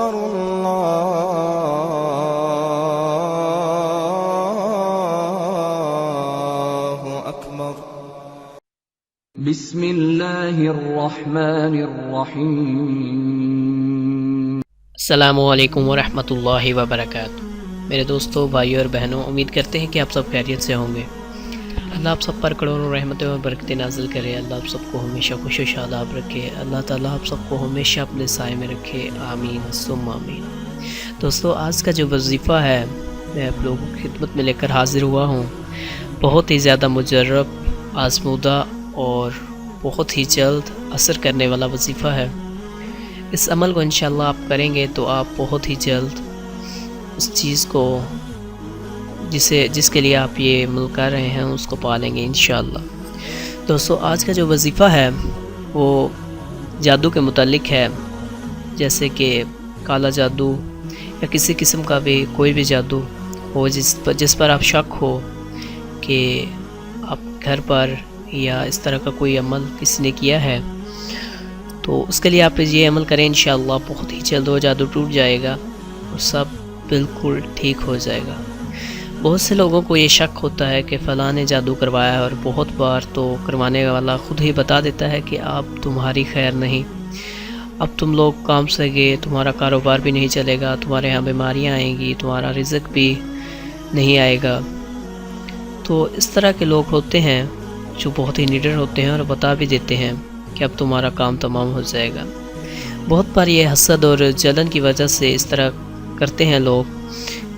أكبر الله أكبر بسم اللہ الرحمن الرحیم۔ السلام علیکم ورحمۃ اللہ وبرکاتہ۔ میرے دوستو، بھائیو اور بہنوں، امید کرتے ہیں کہ آپ سب خیریت سے ہوں گے۔ اللہ آپ سب پر کروڑوں رحمتیں اور برکتیں نازل کرے۔ اللہ آپ سب کو ہمیشہ خوش و شاداب رکھے۔ اللہ تعالیٰ آپ سب کو ہمیشہ اپنے سائے میں رکھے، آمین ثم آمین۔ دوستو، آج کا جو وظیفہ ہے میں آپ لوگوں کی خدمت میں لے کر حاضر ہوا ہوں، بہت ہی زیادہ مجرب، آزمودہ اور بہت ہی جلد اثر کرنے والا وظیفہ ہے۔ اس عمل کو انشاءاللہ آپ کریں گے تو آپ بہت ہی جلد اس چیز کو جس کے لیے آپ یہ عمل کر رہے ہیں اس کو پالیں گے انشاءاللہ۔ دوستو، آج کا جو وظیفہ ہے وہ جادو کے متعلق ہے، جیسے کہ کالا جادو یا کسی قسم کا بھی کوئی بھی جادو ہو جس پر آپ شک ہو کہ آپ گھر پر یا اس طرح کا کوئی عمل کسی نے کیا ہے، تو اس کے لیے آپ یہ عمل کریں انشاءاللہ بہت ہی جلد وہ جادو ٹوٹ جائے گا اور سب بالکل ٹھیک ہو جائے گا۔ بہت سے لوگوں کو یہ شک ہوتا ہے کہ فلاں نے جادو کروایا ہے، اور بہت بار تو کروانے والا خود ہی بتا دیتا ہے کہ اب تمہاری خیر نہیں، اب تم لوگ کام سے گئے، تمہارا کاروبار بھی نہیں چلے گا، تمہارے ہاں بیماریاں آئیں گی، تمہارا رزق بھی نہیں آئے گا۔ تو اس طرح کے لوگ ہوتے ہیں جو بہت ہی نڈر ہوتے ہیں اور بتا بھی دیتے ہیں کہ اب تمہارا کام تمام ہو جائے گا۔ بہت بار یہ حسد اور جلن کی وجہ سے اس طرح کرتے ہیں لوگ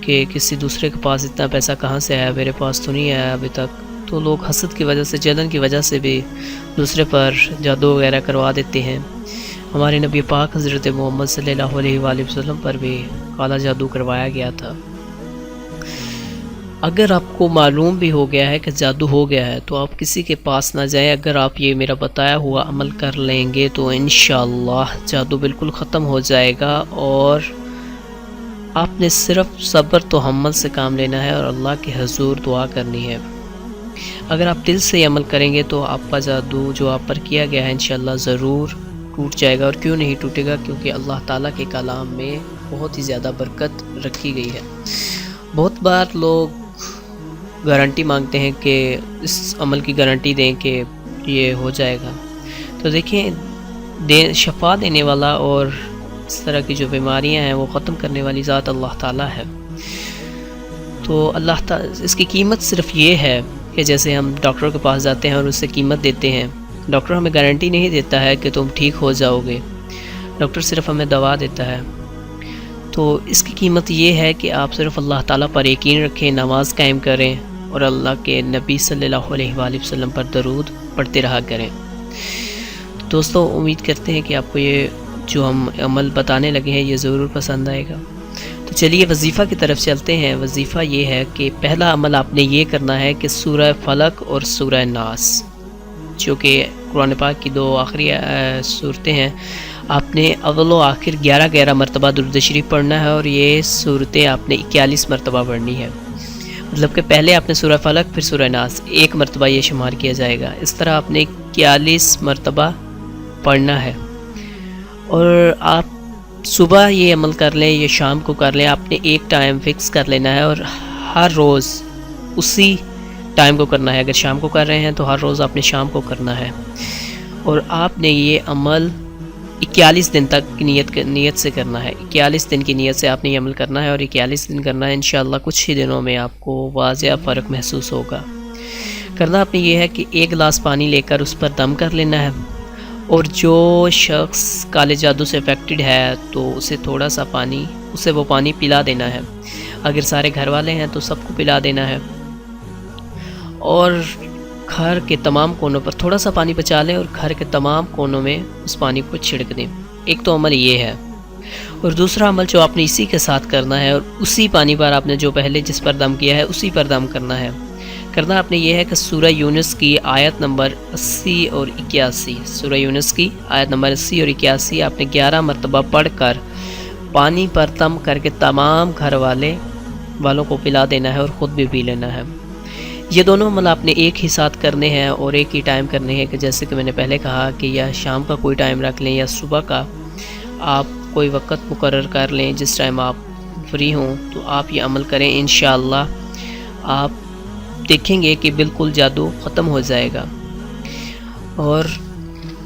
کہ کسی دوسرے کے پاس اتنا پیسہ کہاں سے آیا، میرے پاس تو نہیں آیا ابھی تک۔ تو لوگ حسد کی وجہ سے، جلن کی وجہ سے بھی دوسرے پر جادو وغیرہ کروا دیتے ہیں۔ ہمارے نبی پاک حضرت محمد صلی اللہ علیہ وآلہ وسلم پر بھی کالا جادو کروایا گیا تھا۔ اگر آپ کو معلوم بھی ہو گیا ہے کہ جادو ہو گیا ہے تو آپ کسی کے پاس نہ جائیں۔ اگر آپ یہ میرا بتایا ہوا عمل کر لیں گے تو انشاءاللہ جادو بالکل ختم ہو جائے گا، اور آپ نے صرف صبر تو حمل سے کام لینا ہے اور اللہ کے حضور دعا کرنی ہے۔ اگر آپ دل سے یہ عمل کریں گے تو آپ کا جادو جو آپ پر کیا گیا ہے انشاءاللہ ضرور ٹوٹ جائے گا۔ اور کیوں نہیں ٹوٹے گا؟ کیونکہ اللہ تعالیٰ کے کلام میں بہت ہی زیادہ برکت رکھی گئی ہے۔ بہت بار لوگ گارنٹی مانگتے ہیں کہ اس عمل کی گارنٹی دیں کہ یہ ہو جائے گا۔ تو دیکھیں، شفا دینے والا اور اس طرح کی جو بیماریاں ہیں وہ ختم کرنے والی ذات اللہ تعالیٰ ہے۔ تو اللہ تعالیٰ، اس کی قیمت صرف یہ ہے کہ جیسے ہم ڈاکٹر کے پاس جاتے ہیں اور اس سے قیمت دیتے ہیں، ڈاکٹر ہمیں گارنٹی نہیں دیتا ہے کہ تم ٹھیک ہو جاؤ گے، ڈاکٹر صرف ہمیں دوا دیتا ہے۔ تو اس کی قیمت یہ ہے کہ آپ صرف اللہ تعالیٰ پر یقین رکھیں، نماز قائم کریں اور اللہ کے نبی صلی اللہ علیہ وآلہ وسلم پر درود پڑھتے رہا کریں۔ تو دوستو، امید کرتے ہیں کہ آپ کو یہ جو ہم عمل بتانے لگے ہیں یہ ضرور پسند آئے گا۔ تو چلیے وظیفہ کی طرف چلتے ہیں۔ وظیفہ یہ ہے کہ پہلا عمل آپ نے یہ کرنا ہے کہ سورہ فلق اور سورہ ناس، جو کہ قرآن پاک کی دو آخری صورتیں ہیں، آپ نے اول و آخر 11 مرتبہ درود شریف پڑھنا ہے، اور یہ صورتیں آپ نے 41 مرتبہ پڑھنی ہے۔ مطلب کہ پہلے آپ نے سورہ فلق پھر سورہ ناس، 1 مرتبہ یہ شمار کیا جائے گا۔ اس طرح آپ نے 41 مرتبہ پڑھنا ہے، اور آپ صبح یہ عمل کر لیں یا شام کو کر لیں، آپ نے ایک ٹائم فکس کر لینا ہے اور ہر روز اسی ٹائم کو کرنا ہے۔ اگر شام کو کر رہے ہیں تو ہر روز آپ نے شام کو کرنا ہے، اور آپ نے یہ عمل 41 دن تک کی نیت سے کرنا ہے۔ 41 دن کی نیت سے آپ نے یہ عمل کرنا ہے اور 41 دن کرنا ہے۔ انشاءاللہ کچھ ہی دنوں میں آپ کو واضح فرق محسوس ہوگا۔ کرنا آپ نے یہ ہے کہ 1 گلاس پانی لے کر اس پر دم کر لینا ہے، اور جو شخص کالے جادو سے افیکٹڈ ہے تو اسے تھوڑا سا پانی، اسے وہ پانی پلا دینا ہے۔ اگر سارے گھر والے ہیں تو سب کو پلا دینا ہے، اور گھر کے تمام کونوں پر تھوڑا سا پانی بچا لیں اور گھر کے تمام کونوں میں اس پانی کو چھڑک دیں۔ ایک تو عمل یہ ہے، اور دوسرا عمل جو آپ نے اسی کے ساتھ کرنا ہے، اور اسی پانی پر آپ نے جو پہلے جس پر دم کیا ہے اسی پر دم کرنا ہے۔ کرنا آپ نے یہ ہے کہ سورہ یونس کی آیت نمبر 80 اور 81، سورہ یونس کی آیت نمبر 80 اور 81 آپ نے 11 مرتبہ پڑھ کر پانی پر دم کر کے تمام گھر والوں کو پلا دینا ہے اور خود بھی پی لینا ہے۔ یہ دونوں عمل آپ نے ایک ہی ساتھ کرنے ہیں اور ایک ہی ٹائم کرنے ہیں، کہ جیسے کہ میں نے پہلے کہا کہ یا شام کا کوئی ٹائم رکھ لیں یا صبح کا، آپ کوئی وقت مقرر کر لیں جس ٹائم آپ فری ہوں تو آپ یہ عمل کریں، انشاءاللہ آپ دیکھیں گے کہ بالکل جادو ختم ہو جائے گا۔ اور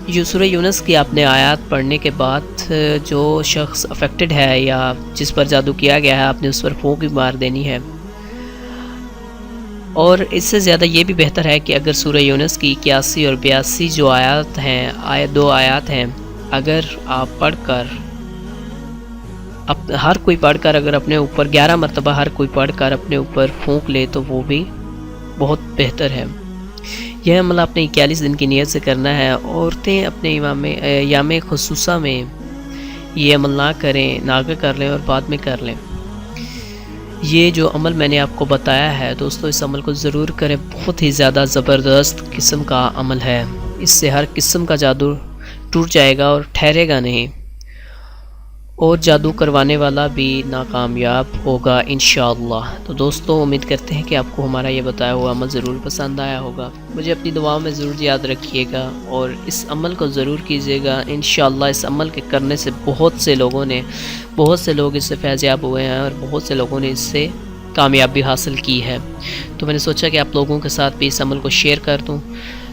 جو سورہ یونس کی آپ نے آیات پڑھنے کے بعد جو شخص افیکٹڈ ہے یا جس پر جادو کیا گیا ہے، آپ نے اس پر پھونک بھی مار دینی ہے۔ اور اس سے زیادہ یہ بھی بہتر ہے کہ اگر سورہ یونس کی 81 اور 82 جو آیات ہیں، دو آیات ہیں، اگر آپ پڑھ کر ہر کوئی پڑھ کر اگر اپنے اوپر 11 مرتبہ ہر کوئی پڑھ کر اپنے اوپر پھونک لے تو وہ بھی بہت بہتر ہے۔ یہ عمل آپ نے 41 دن کی نیت سے کرنا ہے۔ عورتیں اپنے ایام خصوصہ میں یہ عمل نہ کریں، ناگہ کر لیں اور بعد میں کر لیں۔ یہ جو عمل میں نے آپ کو بتایا ہے دوستو، اس عمل کو ضرور کریں، بہت ہی زیادہ زبردست قسم کا عمل ہے۔ اس سے ہر قسم کا جادو ٹوٹ جائے گا اور ٹھہرے گا نہیں، اور جادو کروانے والا بھی ناکامیاب ہوگا انشاءاللہ۔ تو دوستو امید کرتے ہیں کہ آپ کو ہمارا یہ بتایا ہوا عمل ضرور پسند آیا ہوگا۔ مجھے اپنی دعاؤں میں ضرور یاد رکھیے گا اور اس عمل کو ضرور کیجیے گا۔ انشاءاللہ اس عمل کے کرنے سے بہت سے لوگ اس سے فیض یاب ہوئے ہیں اور بہت سے لوگوں نے اس سے کامیابی حاصل کی ہے۔ تو میں نے سوچا کہ آپ لوگوں کے ساتھ بھی اس عمل کو شیئر کر دوں۔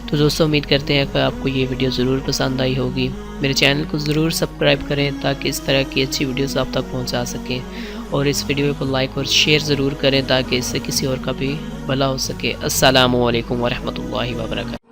تو دوستو امید کرتے ہیں کہ آپ کو یہ ویڈیو ضرور پسند آئی ہوگی۔ میرے چینل کو ضرور سبسکرائب کریں تاکہ اس طرح کی اچھی ویڈیوز آپ تک پہنچا سکیں، اور اس ویڈیو کو لائک اور شیئر ضرور کریں تاکہ اس سے کسی اور کا بھی بھلا ہو سکے۔ السلام علیکم ورحمۃ اللہ وبرکاتہ۔